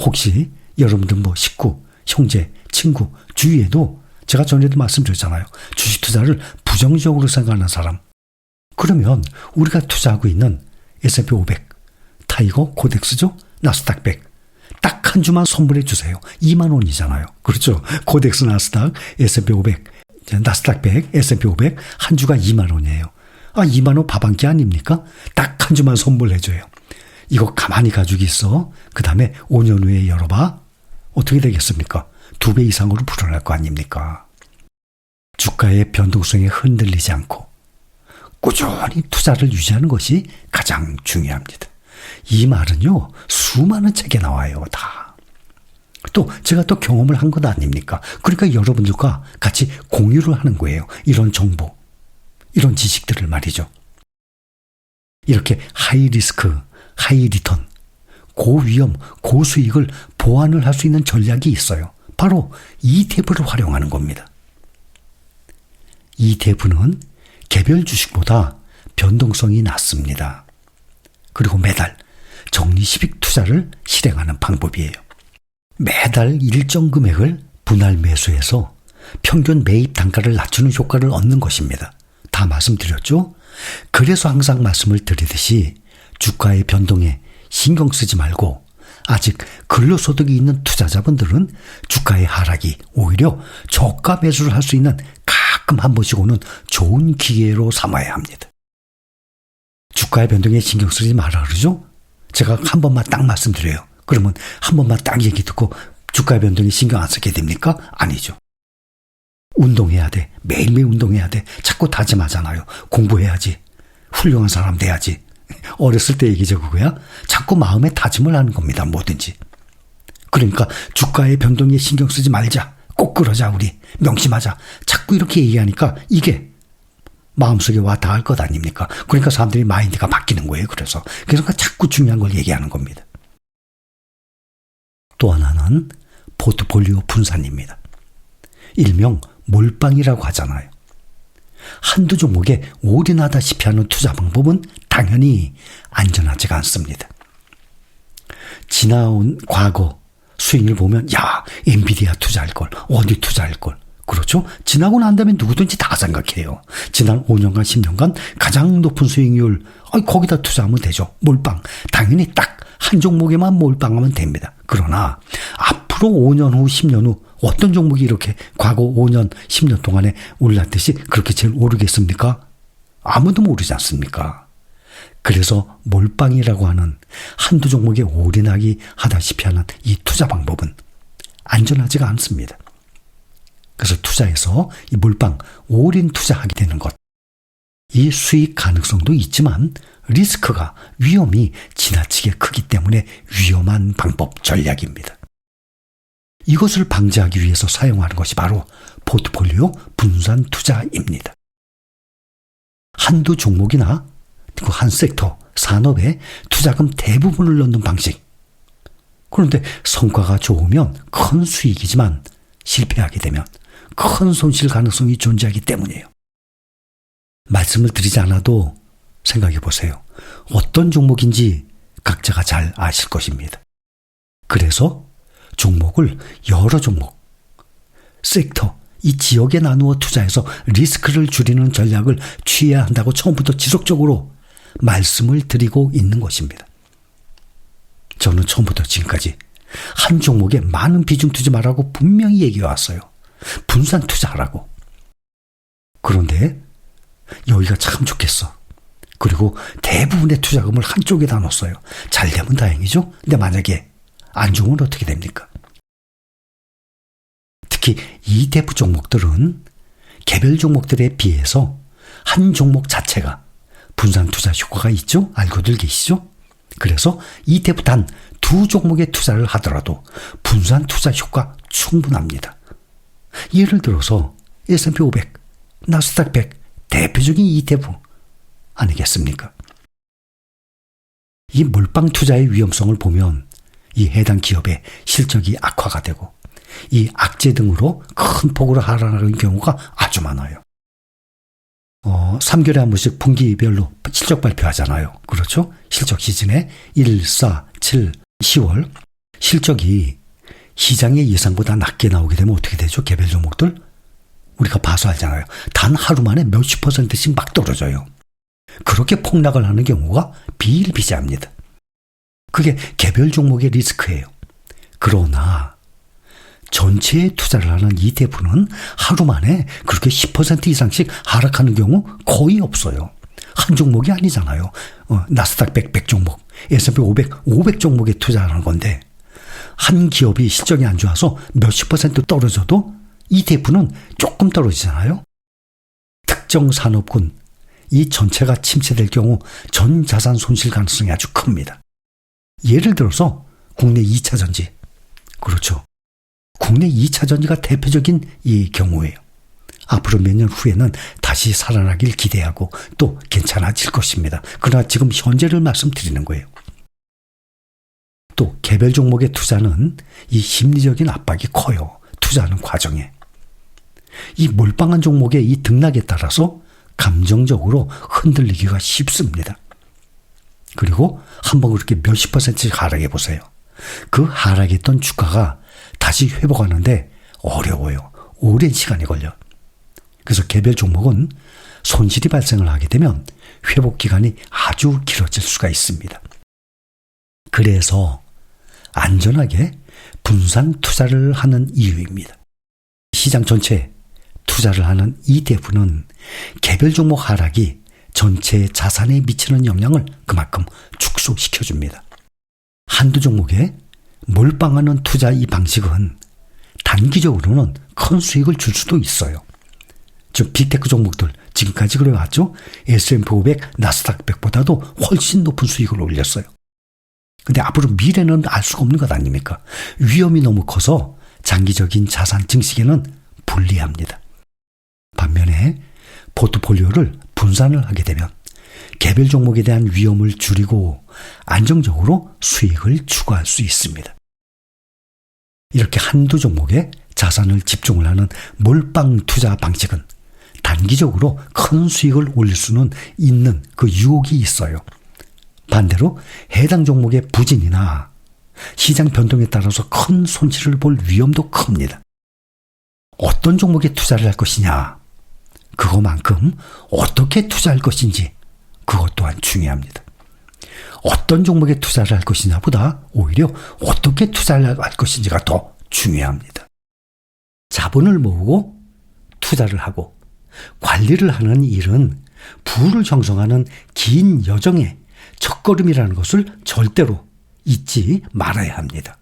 혹시 여러분들 식구, 형제, 친구, 주위에도 제가 전에도 말씀드렸잖아요. 주식 투자를 부정적으로 생각하는 사람. 그러면 우리가 투자하고 있는 S&P 500, 타이거, 코덱스죠? 나스닥 100. 딱 한 주만 선물해 주세요. 2만 원이잖아요. 그렇죠? 코덱스, 나스닥, S&P 500, 나스닥 100, S&P 500 한 주가 2만 원이에요. 2만 원 밥 한 끼 아닙니까? 딱 한 주만 선물해 줘요. 이거 가만히 가지고 있어. 그 다음에 5년 후에 열어봐. 어떻게 되겠습니까? 2배 이상으로 불어날 거 아닙니까? 주가의 변동성에 흔들리지 않고 꾸준히 투자를 유지하는 것이 가장 중요합니다. 이 말은요, 수많은 책에 나와요, 다. 또 제가 또 경험을 한 것 아닙니까? 그러니까 여러분들과 같이 공유를 하는 거예요. 이런 정보, 이런 지식들을 말이죠. 이렇게 하이 리스크, 하이 리턴, 고위험, 고수익을 보완을 할 수 있는 전략이 있어요. 바로 ETF를 활용하는 겁니다. ETF는 개별 주식보다 변동성이 낮습니다. 그리고 매달 적립식 투자를 실행하는 방법이에요. 매달 일정 금액을 분할 매수해서 평균 매입 단가를 낮추는 효과를 얻는 것입니다. 다 말씀드렸죠? 그래서 항상 말씀을 드리듯이 주가의 변동에 신경 쓰지 말고 아직 근로소득이 있는 투자자분들은 주가의 하락이 오히려 저가 매수를 할 수 있는 가끔 한 번씩 오는 좋은 기회로 삼아야 합니다. 주가의 변동에 신경 쓰지 말아 그러죠? 제가 한 번만 딱 말씀드려요. 그러면 한 번만 딱 얘기 듣고 주가의 변동에 신경 안 쓰게 됩니까? 아니죠. 운동해야 돼. 매일매일 운동해야 돼. 자꾸 다짐하잖아요. 공부해야지. 훌륭한 사람 돼야지. 어렸을 때 얘기죠, 그거야. 자꾸 마음에 다짐을 하는 겁니다, 뭐든지. 그러니까 주가의 변동에 신경 쓰지 말자. 꼭 그러자, 우리. 명심하자. 자꾸 이렇게 얘기하니까 이게 마음속에 와 닿을 것 아닙니까? 그러니까 사람들이 마인드가 바뀌는 거예요, 그래서 자꾸 중요한 걸 얘기하는 겁니다. 또 하나는 포트폴리오 분산입니다. 일명 몰빵이라고 하잖아요. 한두 종목에 올인하다시피 하는 투자 방법은 당연히 안전하지가 않습니다. 지나온 과거 수익을 보면 엔비디아 투자할 걸, 어디 투자할 걸. 그렇죠? 지나고 난 다음에 누구든지 다 생각해요. 지난 5년간 10년간 가장 높은 수익률, 거기다 투자하면 되죠. 몰빵. 당연히 딱 한 종목에만 몰빵하면 됩니다. 그러나 앞으로 5년 후 10년 후 어떤 종목이 이렇게 과거 5년 10년 동안에 올랐듯이 그렇게 제일 오르겠습니까? 아무도 모르지 않습니까? 그래서 몰빵이라고 하는 한두 종목에 올인하기 하다시피 하는 이 투자 방법은 안전하지가 않습니다. 그래서 투자에서 이 몰빵, 올인 투자하게 되는 것. 이 수익 가능성도 있지만 리스크가, 위험이 지나치게 크기 때문에 위험한 방법, 전략입니다. 이것을 방지하기 위해서 사용하는 것이 바로 포트폴리오 분산 투자입니다. 한두 종목이나 한 섹터, 산업에 투자금 대부분을 넣는 방식. 그런데 성과가 좋으면 큰 수익이지만 실패하게 되면 큰 손실 가능성이 존재하기 때문이에요. 말씀을 드리지 않아도 생각해 보세요. 어떤 종목인지 각자가 잘 아실 것입니다. 그래서 종목을 여러 종목, 섹터, 이 지역에 나누어 투자해서 리스크를 줄이는 전략을 취해야 한다고 처음부터 지속적으로 말씀을 드리고 있는 것입니다. 저는 처음부터 지금까지 한 종목에 많은 비중 두지 말라고 분명히 얘기해 왔어요. 분산 투자하라고. 그런데 여기가 참 좋겠어. 그리고 대부분의 투자금을 한쪽에다 넣었어요. 잘 되면 다행이죠. 근데 만약에 안 좋으면 어떻게 됩니까? 특히 ETF 종목들은 개별 종목들에 비해서 한 종목 자체가 분산 투자 효과가 있죠? 알고들 계시죠? 그래서 ETF 단 두 종목에 투자를 하더라도 분산 투자 효과 충분합니다. 예를 들어서 S&P 500, 나스닥 100 대표적인 ETF 아니겠습니까? 이 몰빵 투자의 위험성을 보면 이 해당 기업의 실적이 악화가 되고 이 악재 등으로 큰 폭으로 하락하는 경우가 아주 많아요. 3개월에 한 번씩 분기별로 실적 발표하잖아요. 그렇죠? 실적 시즌에 1, 4, 7, 10월 실적이 시장의 예상보다 낮게 나오게 되면 어떻게 되죠? 개별 종목들? 우리가 봐서 알잖아요. 단 하루 만에 몇십 %씩 막 떨어져요. 그렇게 폭락을 하는 경우가 비일비재합니다. 그게 개별 종목의 리스크예요. 그러나 전체에 투자를 하는 ETF는 하루 만에 그렇게 10% 이상씩 하락하는 경우 거의 없어요. 한 종목이 아니잖아요. 나스닥 100 종목, S&P 500 종목에 투자하는 건데 한 기업이 실적이 안 좋아서 몇십 % 떨어져도 ETF는 조금 떨어지잖아요. 특정 산업군, 이 전체가 침체될 경우 전 자산 손실 가능성이 아주 큽니다. 예를 들어서 국내 2차 전지. 그렇죠. 국내 2차 전지가 대표적인 이 경우예요. 앞으로 몇 년 후에는 다시 살아나길 기대하고 또 괜찮아질 것입니다. 그러나 지금 현재를 말씀드리는 거예요. 또 개별 종목의 투자는 이 심리적인 압박이 커요. 투자하는 과정에. 이 몰빵한 종목의 이 등락에 따라서 감정적으로 흔들리기가 쉽습니다. 그리고 한번 그렇게 몇십 %씩 하락해 보세요. 그 하락했던 주가가 다시 회복하는데 어려워요. 오랜 시간이 걸려. 그래서 개별 종목은 손실이 발생을 하게 되면 회복 기간이 아주 길어질 수가 있습니다. 그래서 안전하게 분산 투자를 하는 이유입니다. 시장 전체에 투자를 하는 ETF는 개별 종목 하락이 전체 자산에 미치는 영향을 그만큼 축소시켜줍니다. 한두 종목에 몰빵하는 투자 이 방식은 단기적으로는 큰 수익을 줄 수도 있어요. 즉 빅테크 종목들 지금까지 그래왔죠. S&P 500, 나스닥 100보다도 훨씬 높은 수익을 올렸어요. 근데 앞으로 미래는 알 수가 없는 것 아닙니까? 위험이 너무 커서 장기적인 자산 증식에는 불리합니다. 반면에 포트폴리오를 분산을 하게 되면 개별 종목에 대한 위험을 줄이고 안정적으로 수익을 추구할 수 있습니다. 이렇게 한두 종목에 자산을 집중을 하는 몰빵 투자 방식은 단기적으로 큰 수익을 올릴 수는 있는 그 유혹이 있어요. 반대로 해당 종목의 부진이나 시장 변동에 따라서 큰 손실을 볼 위험도 큽니다. 어떤 종목에 투자를 할 것이냐, 그거만큼 어떻게 투자할 것인지 그것 또한 중요합니다. 어떤 종목에 투자를 할 것이냐보다 오히려 어떻게 투자를 할 것인지가 더 중요합니다. 자본을 모으고 투자를 하고 관리를 하는 일은 부를 형성하는 긴 여정의 첫걸음이라는 것을 절대로 잊지 말아야 합니다.